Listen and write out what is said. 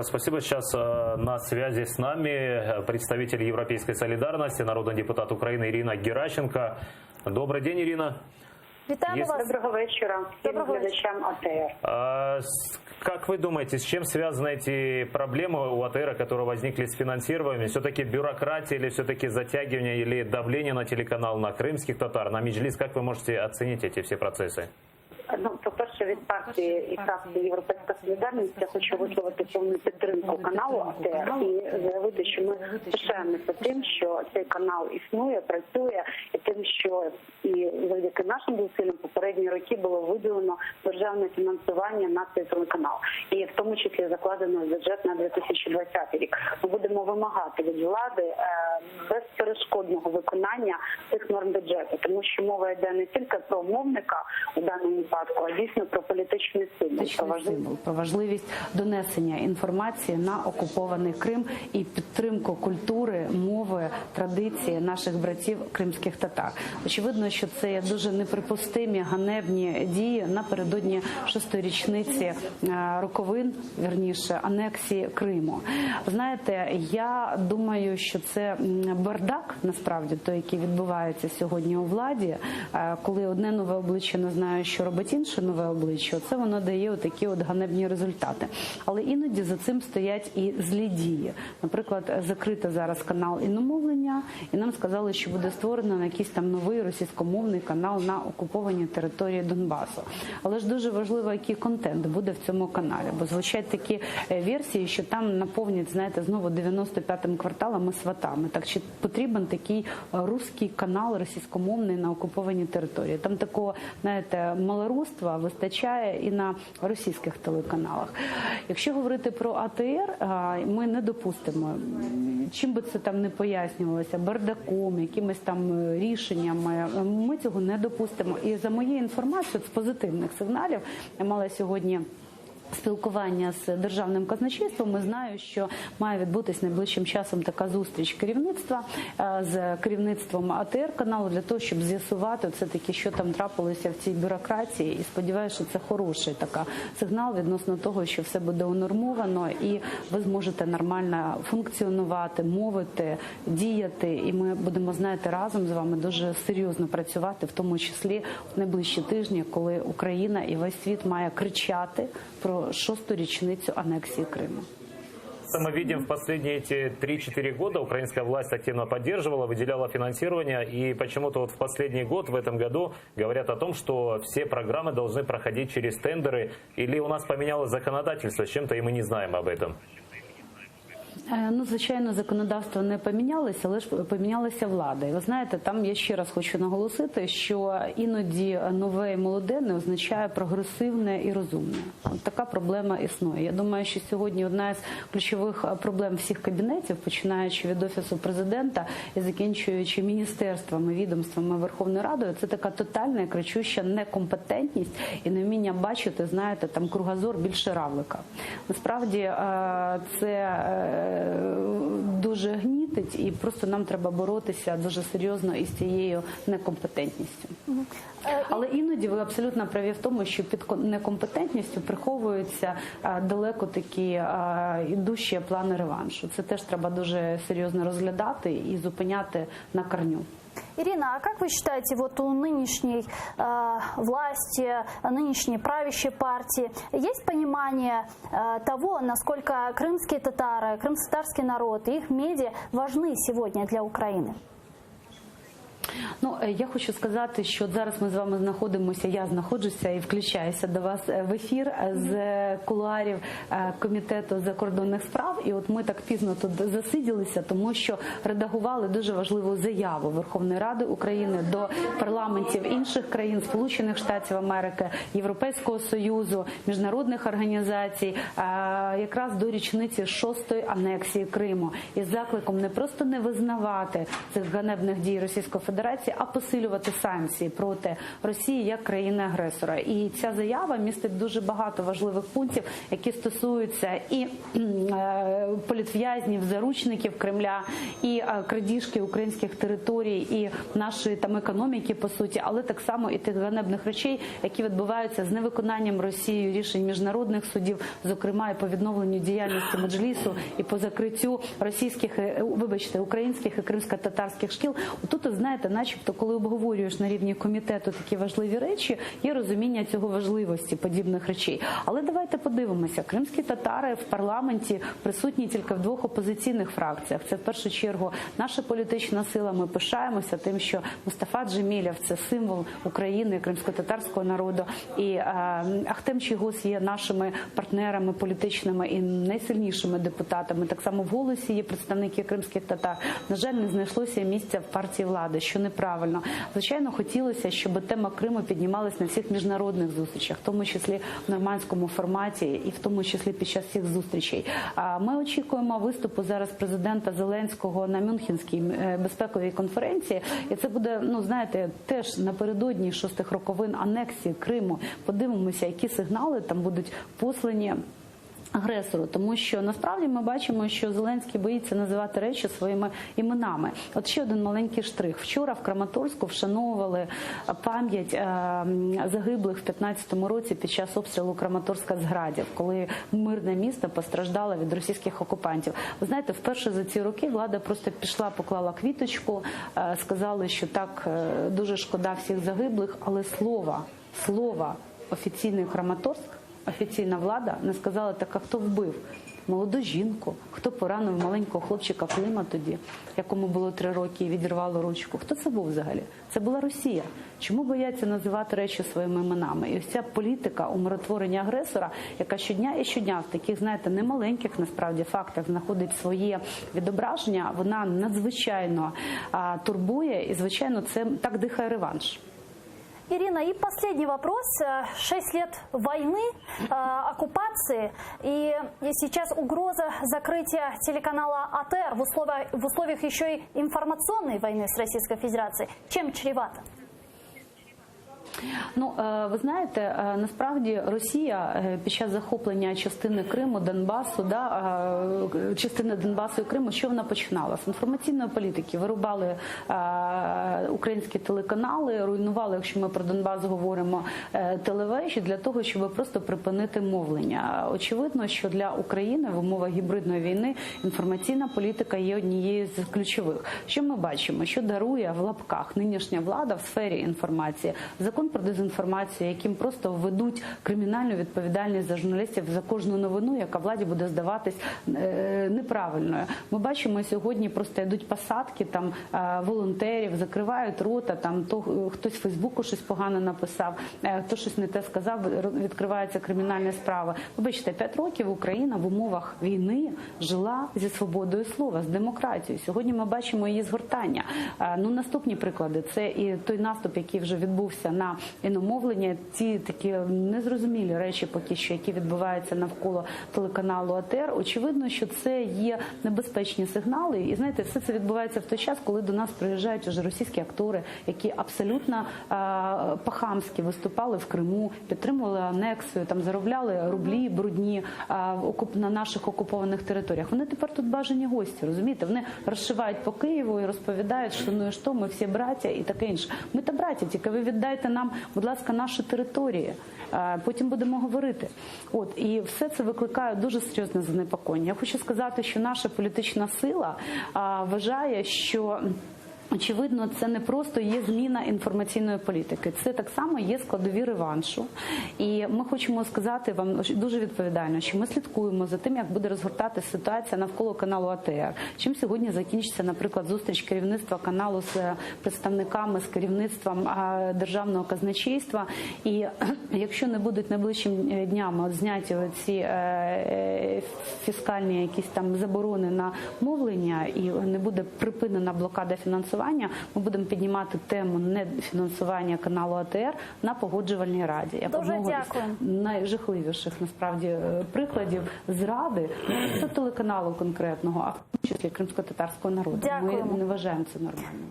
Спасибо. Сейчас на связи с нами представитель Европейской солидарности, народный депутат Украины Ирина Геращенко. Добрый день, Ирина. Вітаємо вас. Доброго вечера всем глядачам АТР. Как вы думаете, с чем связаны эти проблемы у АТР, которые возникли с финансированием? Все-таки бюрократия или все-таки затягивание или давление на телеканал, на крымских татар, на Меджлис? Как вы можете оценить эти все процессы? Ну, по-перше, від партії і фракції «Європейська солідарність» я хочу висловити повну підтримку каналу АТР і заявити, що ми пишаємося тим, що цей канал існує, працює, і тим, що і завдяки нашим зусиллям попередні роки було виділено державне фінансування на цей телеканал. І в тому числі закладено бюджет на 2020 рік. Ми будемо вимагати від влади безперешкодного виконання цих норм бюджету, тому що мова йде не тільки про мовника у даному випадку, а дійсно про політичний символ, про важливість донесення інформації на окупований Крим і підтримку культури, мови, традиції наших братів кримських татар. Очевидно, що це є дуже неприпустимі, ганебні дії напередодні 6-ї річниці роковин, вірніше, анексії Криму. Знаєте, я думаю, що це бардак, насправді, той, який відбувається сьогодні у владі, коли одне нове обличчя не знає, що робить інше нове обличчя, це воно дає отакі от ганебні результати. Але іноді за цим стоять і злі дії. Наприклад, закрито зараз канал іномовлення, і нам сказали, що буде створено якийсь там новий російськомовний канал на окупованій території Донбасу. Але ж дуже важливо, який контент буде в цьому каналі, бо звучать такі версії, що там наповнять, знаєте, знову 95-м кварталом і сватами. Так чи потрібен такий русський канал російськомовний на окупованій території? Там такого, знаєте, малорусства вистачає і на російських телеканалах. Якщо говорити про АТР, ми не допустимо, чим би це там не пояснювалося, бардаком, якимись там рішеннями, ми цього не допустимо. І за моєю інформацією, з позитивних сигналів, я мала сьогодні спілкування з державним казначейством, ми знаємо, що має відбутись найближчим часом така зустріч керівництва з керівництвом АТР каналу для того, щоб з'ясувати все-таки, що там трапилося в цій бюрократії. І сподіваюся, що це хороший така сигнал відносно того, що все буде унормовано і ви зможете нормально функціонувати, мовити, діяти. І ми будемо, знаєте, разом з вами дуже серйозно працювати, в тому числі в найближчі тижні, коли Україна і весь світ має кричати про 6-ю річницю анексії Криму. Мы видим, в последние эти 3-4 года украинская власть активно поддерживала, выделяла финансирование, и почему-то вот в последний год, в этом году, говорят о том, что все программы должны проходить через тендеры, или у нас поменялось законодательство с чем-то, и мы не знаем об этом. Ну, звичайно, законодавство не помінялося, але ж помінялася влада. І ви знаєте, там я ще раз хочу наголосити, що іноді нове і молоде не означає прогресивне і розумне. От така проблема існує. Я думаю, що сьогодні одна з ключових проблем всіх кабінетів, починаючи від Офісу Президента і закінчуючи міністерствами, відомствами Верховної Ради, це така тотальна і кричуща некомпетентність і невміння бачити, знаєте, там кругозор більше равлика. Насправді це дуже гнітить, і просто нам треба боротися дуже серйозно із цією некомпетентністю. Але іноді ви абсолютно праві в тому, що під некомпетентністю приховуються далеко такі ідущі плани реваншу. Це теж треба дуже серйозно розглядати і зупиняти на корню. Ирина, а как вы считаете, вот у нынешней власти, нынешней правящей партии есть понимание того, насколько крымские татары, крымско-татарский народ и их медиа важны сегодня для Украины? Ну, я хочу сказати, що зараз ми з вами знаходимося, я знаходжуся і включаюся до вас в ефір з кулуарів Комітету закордонних справ. І от ми так пізно тут засиділися, тому що редагували дуже важливу заяву Верховної Ради України до парламентів інших країн, Сполучених Штатів Америки, Європейського Союзу, міжнародних організацій, якраз до річниці 6-ї анексії Криму. Із закликом не просто не визнавати цих ганебних дій Російської Федерації, Федерації, а посилювати санкції проти Росії як країни-агресора. І ця заява містить дуже багато важливих пунктів, які стосуються і політв'язнів, заручників Кремля, і крадіжки українських територій, і нашої там економіки, по суті, але так само і тих ганебних речей, які відбуваються з невиконанням Росією рішень міжнародних судів, зокрема і по відновленню діяльності Меджлісу, і по закриттю українських і кримсько-татарських шкіл. Тут, знаєте, начебто, коли обговорюєш на рівні комітету такі важливі речі, є розуміння цього важливості подібних речей. Але давайте подивимося. Кримські татари в парламенті присутні тільки в двох опозиційних фракціях. Це в першу чергу наша політична сила. Ми пишаємося тим, що Мустафа Джемілєв – це символ України, кримсько-татарського народу. І Ахтем Чийгоз є нашими партнерами політичними і найсильнішими депутатами. Так само в «Голосі» є представники кримських татар. На жаль, не знайшлося місця в партії влади, що неправильно. Звичайно, хотілося, щоб тема Криму піднімалась на всіх міжнародних зустрічах, в тому числі в нормандському форматі і в тому числі під час всіх зустрічей. Ми очікуємо виступу зараз президента Зеленського на Мюнхенській безпековій конференції. І це буде, знаєте, теж напередодні 6-х роковин анексії Криму. Подивимося, які сигнали там будуть послані агресору, тому що насправді ми бачимо, що Зеленський боїться називати речі своїми іменами. От ще один маленький штрих. Вчора в Краматорську вшановували пам'ять загиблих в 15-му році під час обстрілу Краматорська з градів, коли мирне місто постраждало від російських окупантів. Ви знаєте, вперше за ці роки влада просто пішла, поклала квіточку, сказали, що так, дуже шкода всіх загиблих, але слова офіційний Краматорськ, офіційна влада не сказала, так, а хто вбив молоду жінку, хто поранив маленького хлопчика Клима тоді, якому було 3 роки і відірвало ручку. Хто це був взагалі? Це була Росія. Чому бояться називати речі своїми іменами? І ось ця політика умиротворення агресора, яка щодня і щодня в таких, знаєте, немаленьких насправді фактах знаходить своє відображення, вона надзвичайно турбує і, звичайно, це так дихає реванш. Ирина, и последний вопрос. 6 лет войны, оккупации, и сейчас угроза закрытия телеканала АТР в условиях еще и информационной войны с Российской Федерацией. Чем чревато? Ви знаєте, насправді Росія під час захоплення частини Криму, Донбасу, частини Донбасу і Криму, що вона починала? З інформаційної політики. Вирубали українські телеканали, руйнували, якщо ми про Донбас говоримо, телевежі для того, щоб просто припинити мовлення. Очевидно, що для України в умовах гібридної війни інформаційна політика є однією з ключових. Що ми бачимо? Що дарує в лапках нинішня влада в сфері інформації? Закон про дезінформацію, яким просто введуть кримінальну відповідальність за журналістів за кожну новину, яка владі буде здаватись неправильною. Ми бачимо, сьогодні просто йдуть посадки там волонтерів, закривають рота, там хтось в Фейсбуку щось погано написав, хто щось не те сказав, відкриваються кримінальні справи. Вибачте, 5 років Україна в умовах війни жила зі свободою слова, з демократією. Сьогодні ми бачимо її згортання. Наступні приклади – це і той наступ, який вже відбувся на іномовлення, ті такі незрозумілі речі поки що, які відбуваються навколо телеканалу АТР. Очевидно, що це є небезпечні сигнали. І, знаєте, все це відбувається в той час, коли до нас приїжджають уже російські актори, які абсолютно по-хамськи виступали в Криму, підтримували анексію, там заробляли рублі брудні на наших окупованих територіях. Вони тепер тут бажані гості, розумієте? Вони розшивають по Києву і розповідають, що ну і що, ми всі браття і таке інше. Ми та браття, тільки ви віддайте нам, будь ласка, наші території. Потім будемо говорити. І все це викликає дуже серйозне занепокоєння. Я хочу сказати, що наша політична сила вважає, що очевидно, це не просто є зміна інформаційної політики. Це так само є складові реваншу. І ми хочемо сказати вам дуже відповідально, що ми слідкуємо за тим, як буде розгортатися ситуація навколо каналу АТР. Чим сьогодні закінчиться, наприклад, зустріч керівництва каналу з представниками, з керівництвом державного казначейства. І якщо не будуть найближчими днями зняті ці фіскальні якісь там заборони на мовлення і не буде припинена блокада фінансування, ми будемо піднімати тему нефінансування каналу АТР на погоджувальній раді. Як одного з найжахливіших, насправді, прикладів зради не телеканалу конкретного, а в тому числі кримсько-татарського народу. Ми не вважаємо це нормальним.